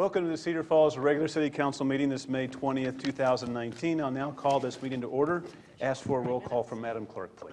Welcome to the Cedar Falls regular City Council meeting this May 20th, 2019. I'll now call this meeting to order. Ask for a roll call from Madam Clerk, please.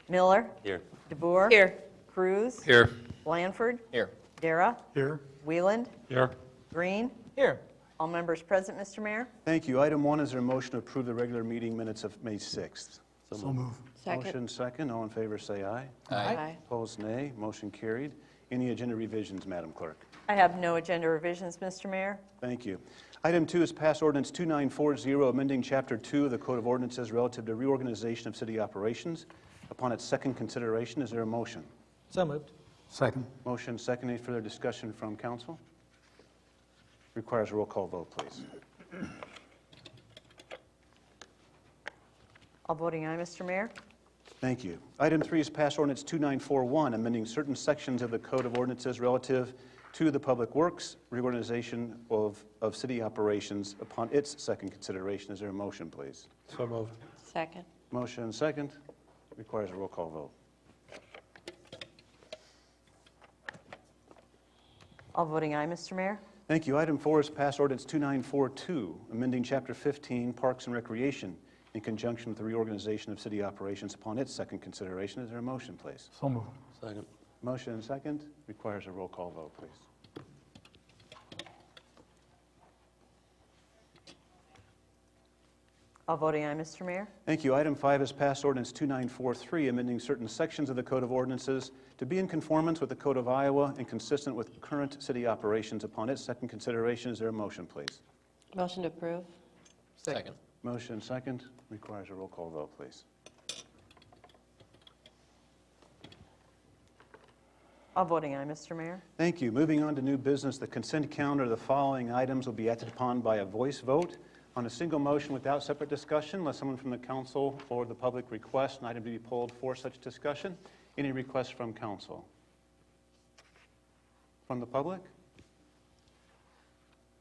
Miller. Here. DeBoer. Here. Cruz. Here. Blanford. Here. Dara. Here. Wieland. Here. Green. Here. All members present, Mr. Mayor. Thank you. Item 1 is there a motion to approve the regular meeting minutes of May 6th. So move. Second. Motion second. All in favor say aye. Aye. Opposed, nay. Motion carried. Any agenda revisions, Madam Clerk? I have no agenda revisions, Mr. Mayor. Thank you. Item 2 is pass ordinance 2940, amending Chapter 2 of the Code of Ordinances relative to reorganization of city operations. Upon its second consideration, is there a motion? So moved. Second. Motion second. Any further discussion from council? Requires a roll call vote, please. All voting aye, Mr. Mayor. Thank you. Item 3 is pass ordinance 2941, amending certain sections of the Code of Ordinances relative to the Public Works reorganization of city operations. Upon its second consideration, is there a motion, please? So moved. Second. Motion second. Requires a roll call vote. All voting aye, Mr. Mayor. Thank you. Item 4 is pass ordinance 2942, amending Chapter 15, Parks and Recreation, in conjunction with the reorganization of city operations. Upon its second consideration, is there a motion, please? So moved. Second. Motion and second. Requires a roll call vote, please. All voting aye, Mr. Mayor. Thank you. Item 5 is pass ordinance 2943, amending certain sections of the Code of Ordinances to be in conformance with the Code of Iowa and consistent with current city operations. Upon its second consideration, is there a motion, please? Motion to approve. Second. Motion second. Requires a roll call vote, please. All voting aye, Mr. Mayor. Thank you. Moving on to new business, the consent calendar. The following items will be acted upon by a voice vote on a single motion without separate discussion, unless someone from the council or the public requests an item to be pulled for such discussion. Any requests from council? From the public?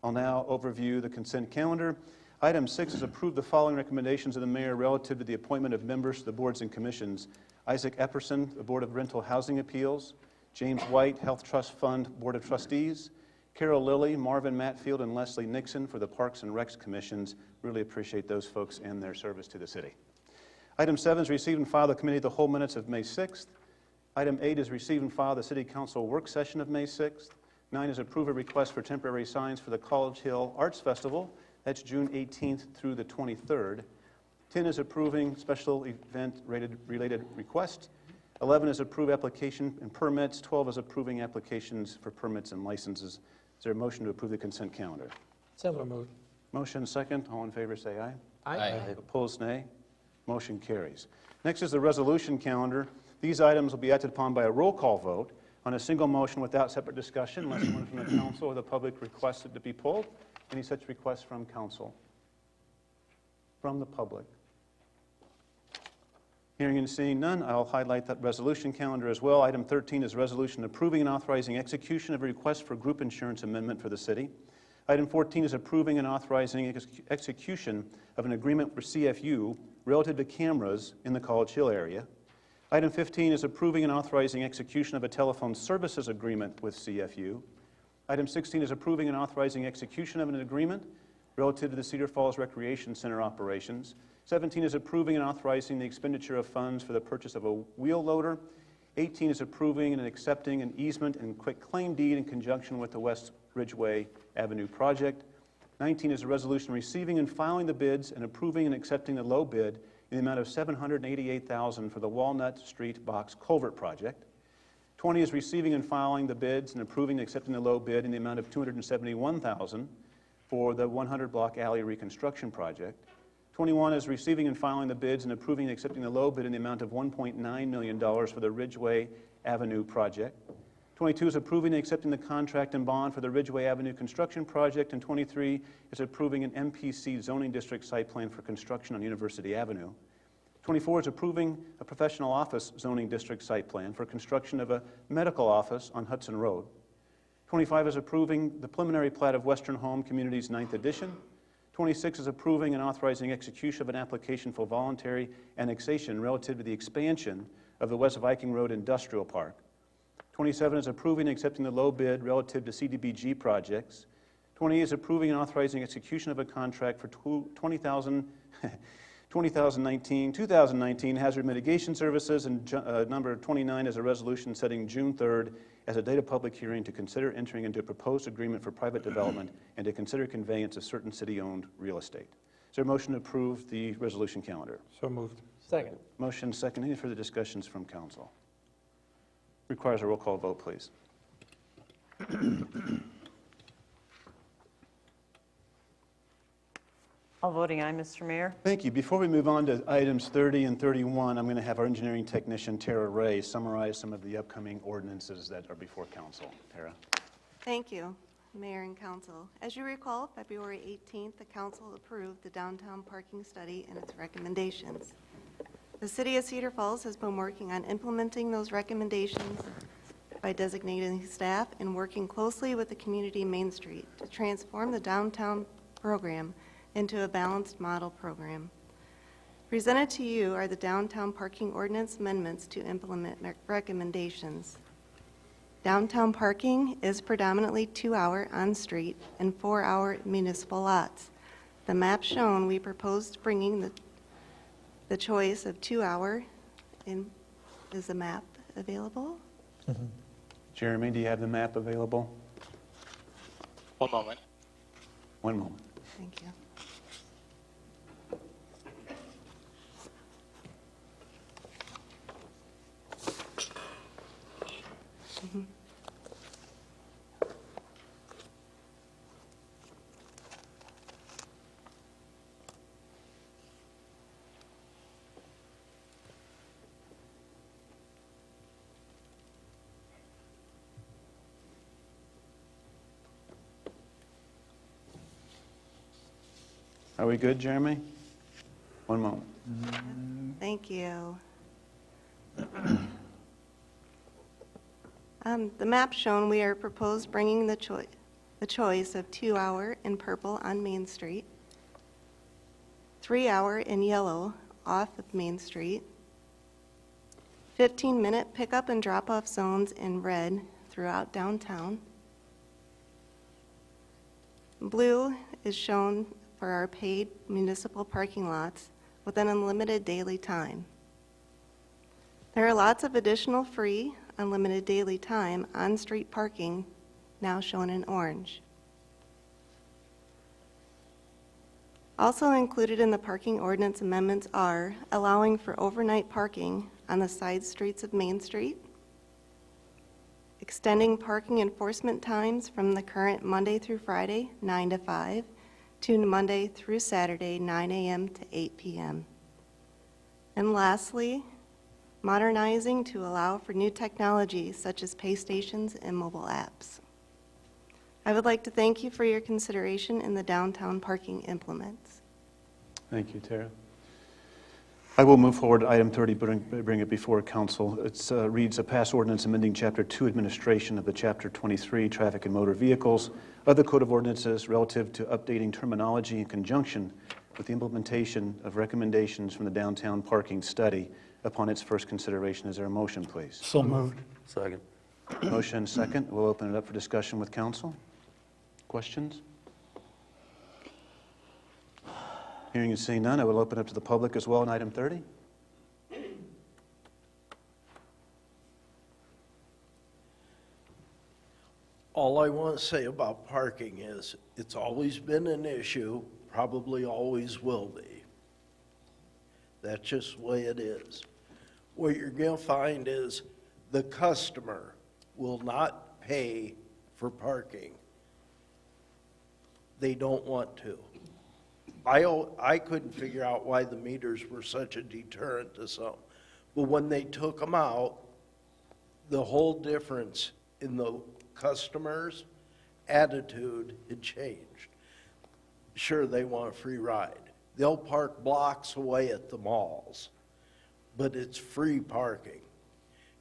I'll now overview the consent calendar. Item 6 is approve the following recommendations of the mayor relative to the appointment of members to the boards and commissions. Isaac Epperson, the Board of Rental Housing Appeals. James White, Health Trust Fund Board of Trustees. Carol Lilly, Marvin Matfield, and Leslie Nixon for the Parks and Recs Commissions. Really appreciate those folks and their service to the city. Item 7 is receive and file the Committee of the Whole minutes of May 6th. Item 8 is receive and file the City Council work session of May 6th. 9 is approve a request for temporary signs for the College Hill Arts Festival. That's June 18th through the 23rd. 10 is approving special event-related requests. 11 is approve application and permits. 12 is approving applications for permits and licenses. Is there a motion to approve the consent calendar? So moved. Motion second. All in favor say aye. Aye. Opposed, nay. Motion carries. Next is the resolution calendar. These items will be acted upon by a roll call vote on a single motion without separate discussion, unless someone from the council or the public requests it to be pulled. Any such requests from council? From the public? Hearing and seeing none, I'll highlight that resolution calendar as well. Item 13 is resolution approving and authorizing execution of a request for group insurance amendment for the city. Item 14 is approving and authorizing execution of an agreement for CFU relative to cameras in the College Hill area. Item 15 is approving and authorizing execution of a telephone services agreement with CFU. Item 16 is approving and authorizing execution of an agreement relative to the Cedar Falls Recreation Center operations. 17 is approving and authorizing the expenditure of funds for the purchase of a wheel loader. 18 is approving and accepting an easement and quitclaim deed in conjunction with the West Ridgeway Avenue project. 19 is a resolution receiving and filing the bids and approving and accepting the low bid in the amount of $788,000 for the Walnut Street Box Culvert project. 20 is receiving and filing the bids and approving and accepting the low bid in the amount of $271,000 for the 100 Block Alley reconstruction project. 21 is receiving and filing the bids and approving and accepting the low bid in the amount of $1.9 million for the Ridgeway Avenue project. 22 is approving and accepting the contract and bond for the Ridgeway Avenue construction project. And 23 is approving an MPC zoning district site plan for construction on University Avenue. 24 is approving a professional office zoning district site plan for construction of a medical office on Hudson Road. 25 is approving the preliminary plat of Western Home Communities 9th edition. 26 is approving and authorizing execution of an application for voluntary annexation relative to the expansion of the West Viking Road Industrial Park. 27 is approving and accepting the low bid relative to CDBG projects. 20 is approving and authorizing execution of a contract for 2019 hazard mitigation services, and number 29 is a resolution setting June 3rd as a date of public hearing to consider entering into a proposed agreement for private development and to consider conveyance of certain city-owned real estate. Is there a motion to approve the resolution calendar? So moved. Second. Motion second. Any further discussions from council? Requires a roll call vote, please. All voting aye, Mr. Mayor. Thank you. Before we move on to items 30 and 31, I'm going to have our engineering technician, Tara Ray, summarize some of the upcoming ordinances that are before council. Tara. Thank you, Mayor and Council. As you recall, February 18th, the Council approved the downtown parking study and its recommendations. The City of Cedar Falls has been working on implementing those recommendations by designating staff and working closely with the community Main Street to transform the downtown program into a balanced model program. Presented to you are the downtown parking ordinance amendments to implement recommendations. Downtown parking is predominantly 2-hour on-street and 4-hour municipal lots. The map shown, we proposed bringing the choice of 2-hour in. Is the map available? Jeremy, do you have the map available? One moment. One moment. Thank you. Are we good, Jeremy? One moment. Thank you. The map shown, we are proposed bringing the choice of 2-hour in purple on Main Street, 3-hour in yellow off of Main Street, 15-minute pickup and drop-off zones in red throughout downtown. Blue is shown for our paid municipal parking lots with an unlimited daily time. There are lots of additional free, unlimited daily time on-street parking, now shown in orange. Also included in the parking ordinance amendments are allowing for overnight parking on the side streets of Main Street, extending parking enforcement times from the current Monday through Friday, 9 to 5, to Monday through Saturday, 9 a.m. to 8 p.m. And lastly, modernizing to allow for new technology such as pay stations and mobile apps. I would like to thank you for your consideration in the downtown parking implements. Thank you, Tara. I will move forward to item 30, bring it before council. It reads a pass ordinance amending Chapter 2 administration of the Chapter 23 Traffic and Motor Vehicles of the Code of Ordinances relative to updating terminology in conjunction with the implementation of recommendations from the downtown parking study upon its first consideration. Is there a motion, please? So moved. Second. Motion second. We'll open it up for discussion with council. Questions? Hearing and seeing none, I will open up to the public as well on item 30. All I want to say about parking is it's always been an issue, probably always will be. That's just the way it is. What you're going to find is the customer will not pay for parking. They don't want to. I couldn't figure out why the meters were such a deterrent to some. But when they took them out, the whole difference in the customer's attitude had changed. Sure, they want a free ride. They'll park blocks away at the malls, but it's free parking.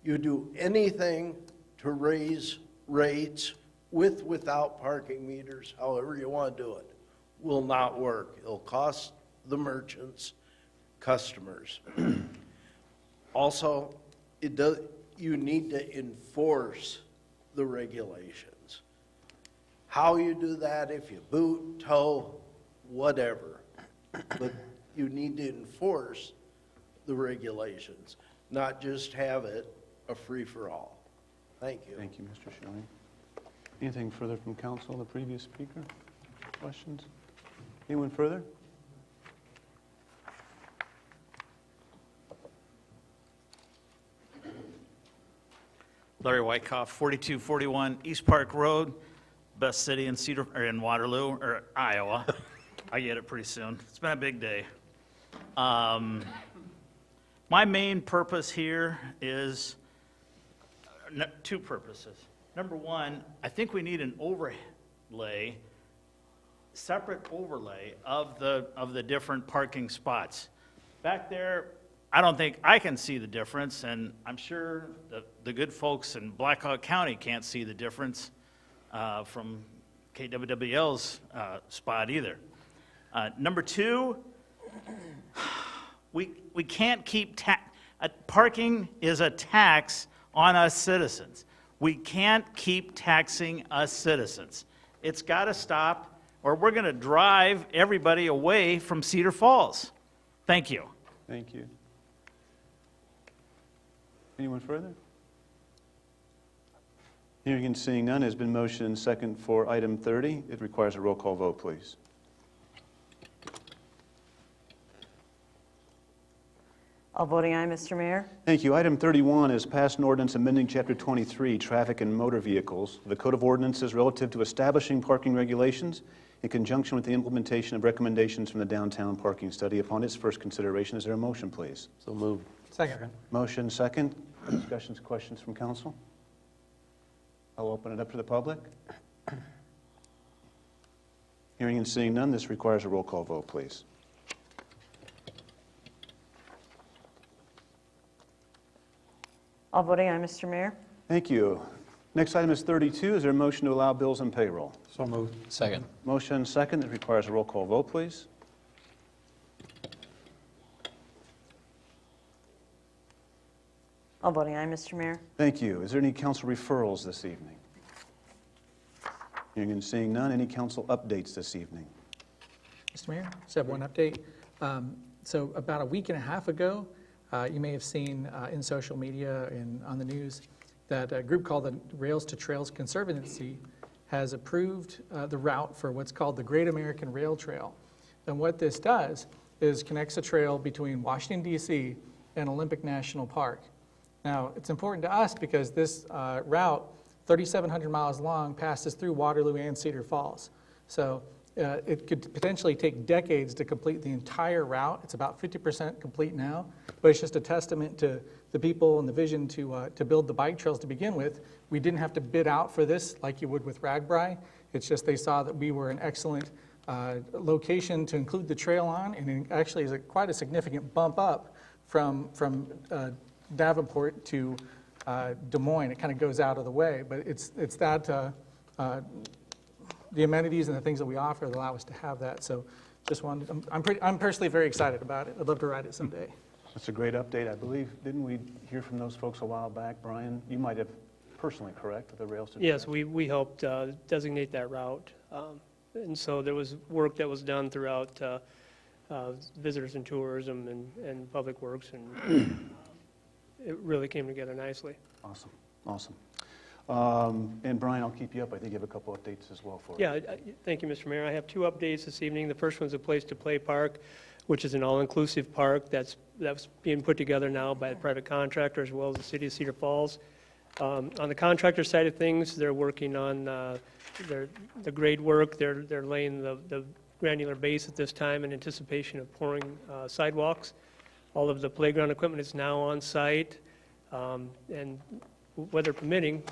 You do anything to raise rates without parking meters, however you want to do it, will not work. It'll cost the merchants, customers. Also, you need to enforce the regulations. how you do that, if you boot, tow, whatever. But you need to enforce the regulations, not just have it a free-for-all. Thank you. Thank you, Mr. Schilling. Anything further from council, the previous speaker? Questions? Anyone further? Larry Wyckoff, 4241 East Park Road, best city in Cedar, or in Waterloo, or Iowa. I get it pretty soon. It's been a big day. My main purpose here is two purposes. Number one, I think we need an overlay, separate overlay of the different parking spots. Back there, I don't think I can see the difference, and I'm sure the good folks in Blackhawk County can't see the difference from KWWL's spot either. Number two, we can't keep parking is a tax on us citizens. We can't keep taxing us citizens. It's got to stop, or we're going to drive everybody away from Cedar Falls. Thank you. Thank you. Anyone further? Hearing and seeing none, has been motioned and second for item 30. It requires a roll call vote, please. All voting aye, Mr. Mayor. Thank you. Item 31 is passed an ordinance amending Chapter 23, Traffic and Motor Vehicles, of the Code of Ordinances relative to establishing parking regulations in conjunction with the implementation of recommendations from the downtown parking study. Upon its first consideration, is there a motion, please? So moved. Second. Motion second. Discussions, questions from council? I'll open it up to the public. Hearing and seeing none, this requires a roll call vote, please. All voting aye, Mr. Mayor. Thank you. Next item is 32. Is there a motion to allow bills and payroll? So moved. Second. Motion second. It requires a roll call vote, please. All voting aye, Mr. Mayor. Thank you. Is there any council referrals this evening? Hearing and seeing none, any council updates this evening? Mr. Mayor, just have one update. So about a week and a half ago, you may have seen in social media and on the news that a group called the Rails to Trails Conservancy has approved the route for what's called the Great American Rail Trail. And what this does is connects a trail between Washington, D.C. and Olympic National Park. Now, it's important to us because this route, 3,700 miles long, passes through Waterloo and Cedar Falls. So it could potentially take decades to complete the entire route. It's about 50% complete now, but it's just a testament to the people and the vision to build the bike trails to begin with. We didn't have to bid out for this like you would with Ragbri. It's just they saw that we were an excellent location to include the trail on, and it actually is quite a significant bump up from Davenport to Des Moines. It kind of goes out of the way, but it's that the amenities and the things that we offer that allow us to have that. So just wanted, I'm personally very excited about it. I'd love to ride it someday. That's a great update. I believe, didn't we hear from those folks a while back? Brian, you might have personally, correct, with the Rails to Yes, Trails? we helped designate that route. And so there was work that was done throughout visitors and tourism and public works, and it really came together nicely. Awesome, awesome. And Brian, I'll keep you up. I think you have a couple updates as well for us. Yeah, thank you, Mr. Mayor. I have two updates this evening. The first one's a Place to Play Park, which is an all-inclusive park that's being put together now by a private contractor as well as the city of Cedar Falls. On the contractor side of things, they're working on the grade work. They're laying the granular base at this time in anticipation of pouring sidewalks. All of the playground equipment is now on site, and weather permitting,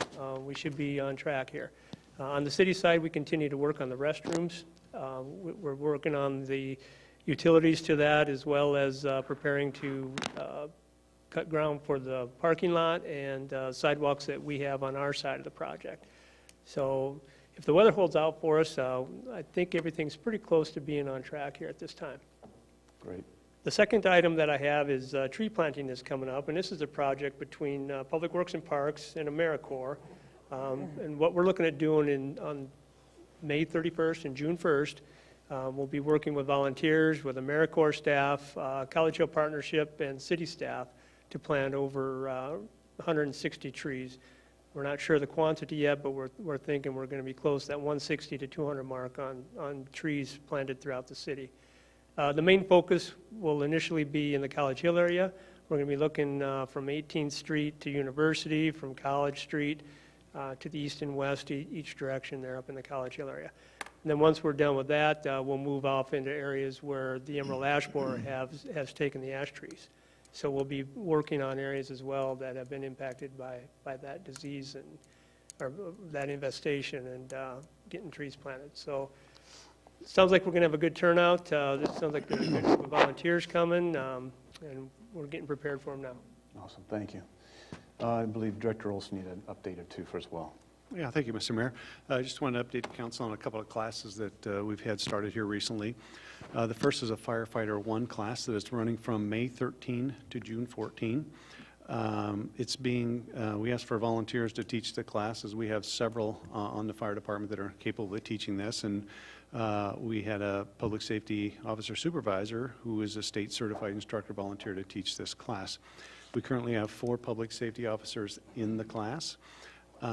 we should be on track here. On the city side, we continue to work on the restrooms. We're working on the utilities to that, as well as preparing to cut ground for the parking lot and sidewalks that we have on our side of the project. So if the weather holds out for us, I think everything's pretty close to being on track here at this time. Great. The second item that I have is tree planting is coming up, and this is a project between Public Works and Parks and AmeriCorps. And what we're looking at doing on May 31st and June 1st. We'll be working with volunteers, with AmeriCorps staff, College Hill Partnership, and city staff to plant over 160 trees. We're not sure the quantity yet, but we're thinking we're going to be close to that 160 to 200 mark on trees planted throughout the city. The main focus will initially be in the College Hill area. We're going to be looking from 18th Street to University, from College Street to the east and west, each direction there up in the College Hill area. And then once we're done with that, we'll move off into areas where the emerald ash borer has taken the ash trees. So we'll be working on areas as well that have been impacted by that disease or that infestation and getting trees planted. So it sounds like we're going to have a good turnout. This sounds like there's a good group of volunteers coming, and we're getting prepared for them now. Awesome, thank you. I believe Director Olson needed an update or two as well. Yeah, thank you, Mr. Mayor. I just want to update the council on a couple of classes that we've had started here recently. The first is a Firefighter 1 class that is running from May 13 to June 14. It's being, we asked for volunteers to teach the class, as we have several on the fire department that are capable of teaching this, and we had a public safety officer supervisor who is a state certified instructor volunteer to teach this class. We currently have 4 public safety officers in the class.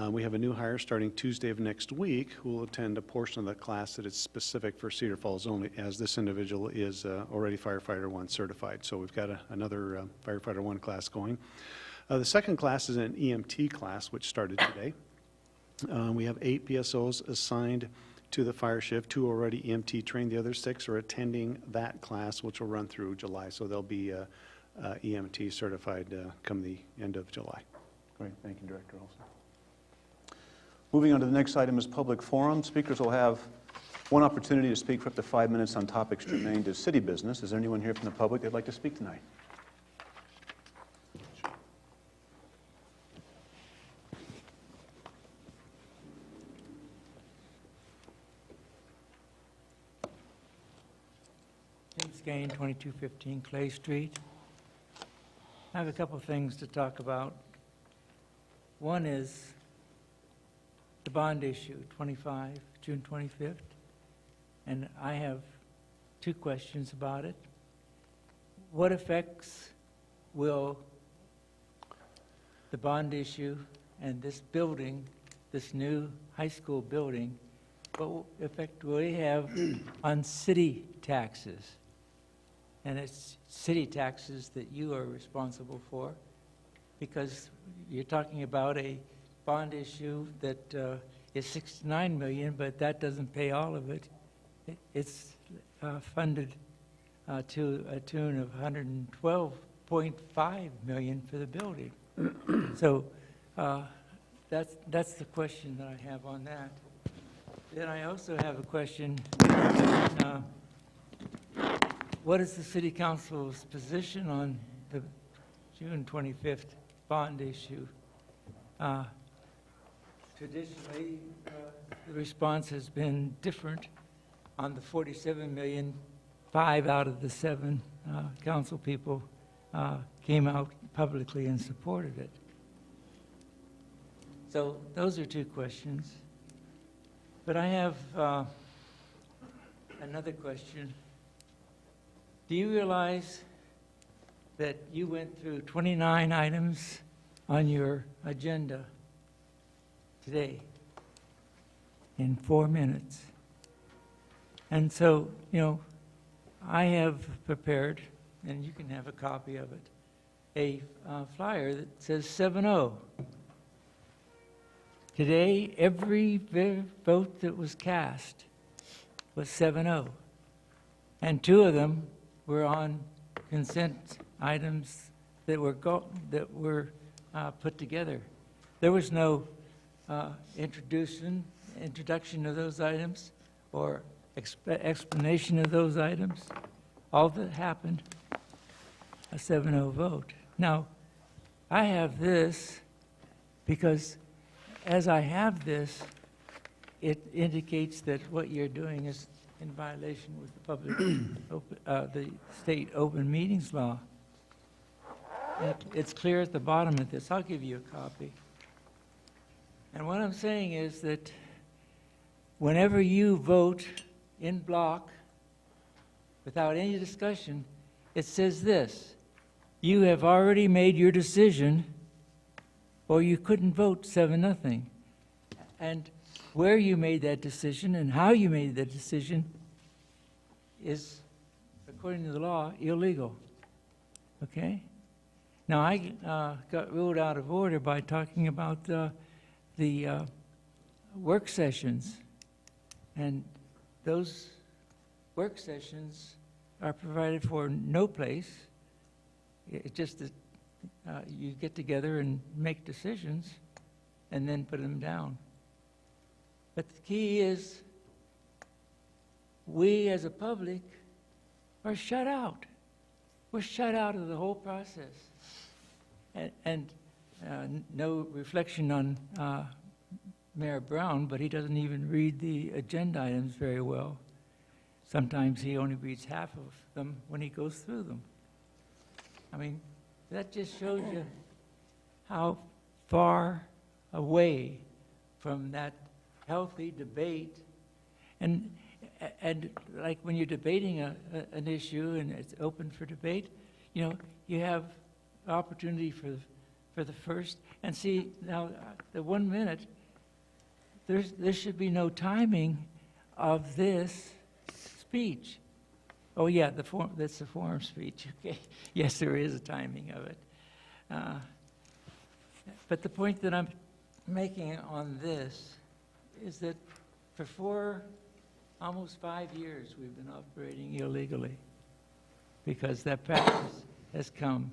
We have a new hire starting Tuesday of next week who will attend a portion of the class that is specific for Cedar Falls only, as this individual is already Firefighter 1 certified. So we've got another Firefighter 1 class going. The second class is an EMT class, which started today. We have 8 PSOs assigned to the fire shift, 2 already EMT trained. The other 6 are attending that class, which will run through July. So they'll be EMT certified come the end of July. Great, thank you, Director Olson. Moving on to the next item is public forum. Speakers will have one opportunity to speak for up to 5 minutes on topics germane to city business. Is there anyone here from the public that'd like to speak tonight? James Gain, 2215 Clay Street. I have a couple of things to talk about. One is the bond issue, June 25th, and I have 2 questions about it. What effects will the bond issue and this building, this new high school building, what effect will it have on city taxes? And it's city taxes that you are responsible for, because you're talking about a bond issue that is $69 million, but that doesn't pay all of it. It's funded to a tune of $112.5 million for the building. So that's the question that I have on that. Then I also have a question. What is the City Council's position on the June 25th bond issue? Traditionally, the response has been different on the 47 million. 5 out of the 7 council people came out publicly and supported it. So those are 2 questions. But I have another question. Do you realize that you went through 29 items on your agenda today in 4 minutes? And so, I have prepared, and you can have a copy of it, a flyer that says 7-0. Today, every vote that was cast was 7-0. And 2 of them were on consent items that were put together. There was no introduction of those items or explanation of those items. All that happened, a 7-0 vote. Now, I have this because as I have this, it indicates that what you're doing is in violation with the the state open meetings law. It's clear at the bottom of this. I'll give you a copy. And what I'm saying is that whenever you vote in block, without any discussion, it says this: you have already made your decision, or you couldn't vote 7-0. And where you made that decision and how you made that decision is, according to the law, illegal. Okay? Now, I got ruled out of order by talking about the work sessions. And those work sessions are provided for no place. It's just that you get together and make decisions and then put them down. But the key is we as a public are shut out. We're shut out of the whole process. And no reflection on Mayor Brown, but he doesn't even read the agenda items very well. Sometimes he only reads half of them when he goes through them. I mean, that just shows you how far away from that healthy debate. And like when you're debating an issue and it's open for debate, you know, you have opportunity for the first. And see, now the 1 minute, there should be no timing of this speech. Oh yeah, that's the forum speech. Okay, yes, there is a timing of it. But the point that I'm making on this is that for almost 5 years, we've been operating illegally because that practice has come.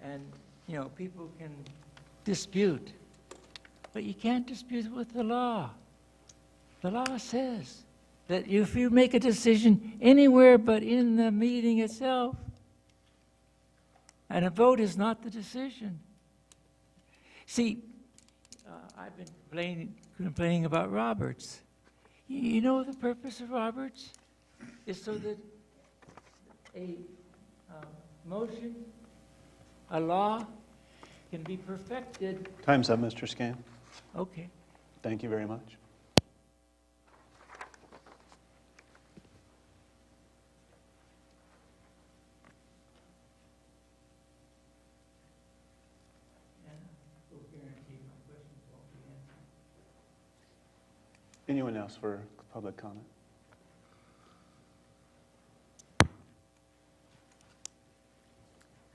And, you know, people can dispute, but you can't dispute with the law. The law says that if you make a decision anywhere but in the meeting itself, and a vote is not the decision. See, I've been complaining about Roberts. You know the purpose of Roberts is so that a motion, a law, can be perfected. Time's up, Mr. Scan. Okay. Thank you very much. Anyone else for public comment?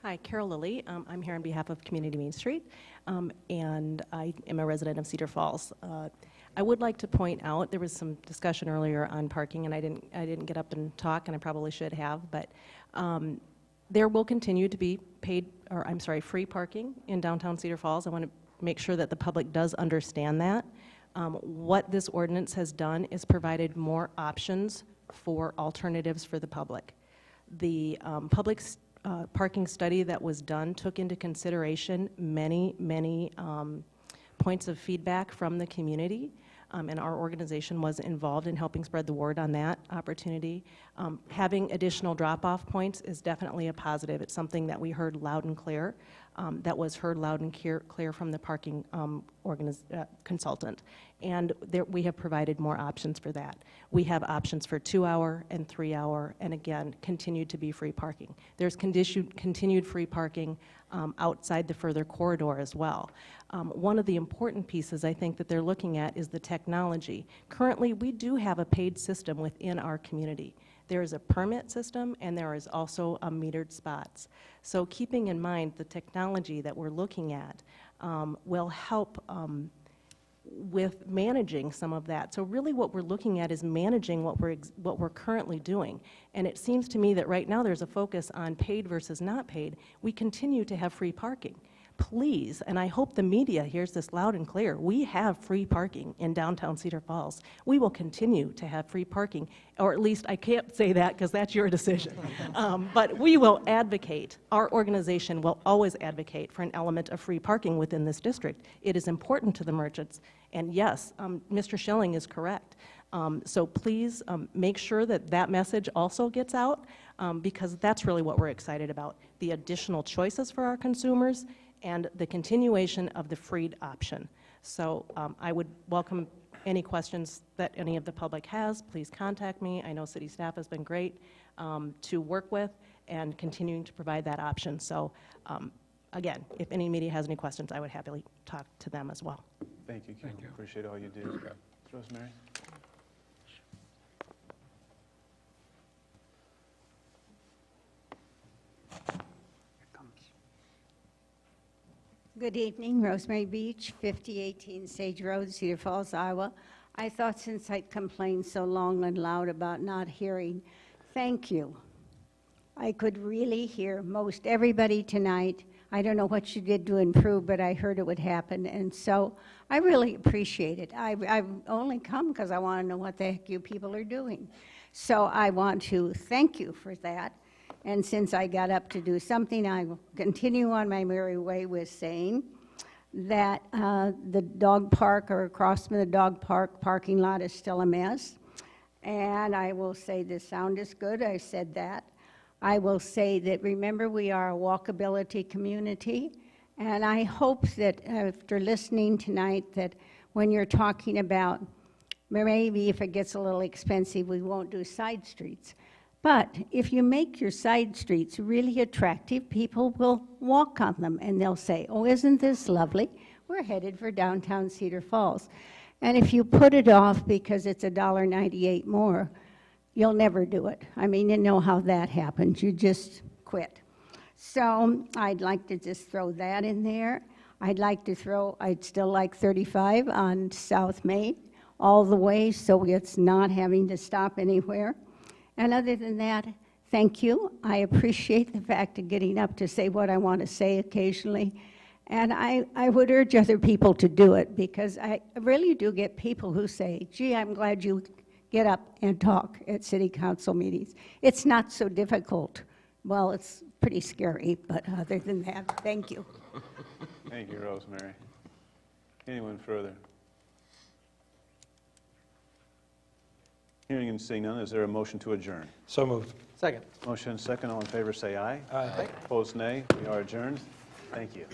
Hi, Carol Lilly. I'm here on behalf of Community Main Street, and I am a resident of Cedar Falls. I would like to point out, there was some discussion earlier on parking, and I didn't get up and talk, and I probably should have, but there will continue to be free parking in downtown Cedar Falls. I want to make sure that the public does understand that. What this ordinance has done is provided more options for alternatives for the public. The public parking study that was done took into consideration many points of feedback from the community, and our organization was involved in helping spread the word on that opportunity. Having additional drop-off points is definitely a positive. It's something that we heard loud and clear, that was heard loud and clear from the parking consultant. And we have provided more options for that. We have options for 2-hour and 3-hour, and again, continued to be free parking. There's continued free parking outside the further corridor as well. One of the important pieces I think that they're looking at is the technology. Currently, we do have a paid system within our community. There is a permit system, and there is also metered spots. So keeping in mind the technology that we're looking at will help with managing some of that. So really what we're looking at is managing what we're currently doing. And it seems to me that right now there's a focus on paid versus not paid. We continue to have free parking. Please, and I hope the media hears this loud and clear, we have free parking in downtown Cedar Falls. We will continue to have free parking, or at least I can't say that because that's your decision. But we will advocate, our organization will always advocate for an element of free parking within this district. It is important to the merchants, and yes, Mr. Schilling is correct. So please make sure that that message also gets out, because that's really what we're excited about, the additional choices for our consumers and the continuation of the freed option. So I would welcome any questions that any of the public has, please contact me. I know city staff has been great to work with and continuing to provide that option. So again, if any media has any questions, I would happily talk to them as well. Thank you, Kim. Appreciate all you do. Rosemary? Good evening, Rosemary Beach, 5018 Sage Road, Cedar Falls, Iowa. I thought since I'd complained so long and loud about not hearing, thank you. I could really hear most everybody tonight. I don't know what you did to improve, but I heard it would happen, and so I really appreciate it. I've only come because I want to know what the heck you people are doing. So I want to thank you for that. And since I got up to do something, I will continue on my merry way with saying that the dog park or across from the dog park parking lot is still a mess. And I will say the sound is good. I said that. I will say that, remember, we are a walkability community. And I hope that after listening tonight that when you're talking about maybe if it gets a little expensive, we won't do side streets. But if you make your side streets really attractive, people will walk on them and they'll say, oh, isn't this lovely? We're headed for downtown Cedar Falls. And if you put it off because it's $1.98 more, you'll never do it. I mean, you know how that happens. You just quit. So I'd like to just throw that in there. I'd still like 35 on South Main all the way so it's not having to stop anywhere. And other than that, thank you. I appreciate the fact of getting up to say what I want to say occasionally. And I would urge other people to do it because I really do get people who say, gee, I'm glad you get up and talk at city council meetings. It's not so difficult. Well, it's pretty scary, but other than that, thank you. Thank you, Rosemary. Anyone further? Hearing and seeing none, is there a motion to adjourn? So moved. Second. Motion and second, all in favor say aye. Aye. Opposed, nay. We are adjourned. Thank you.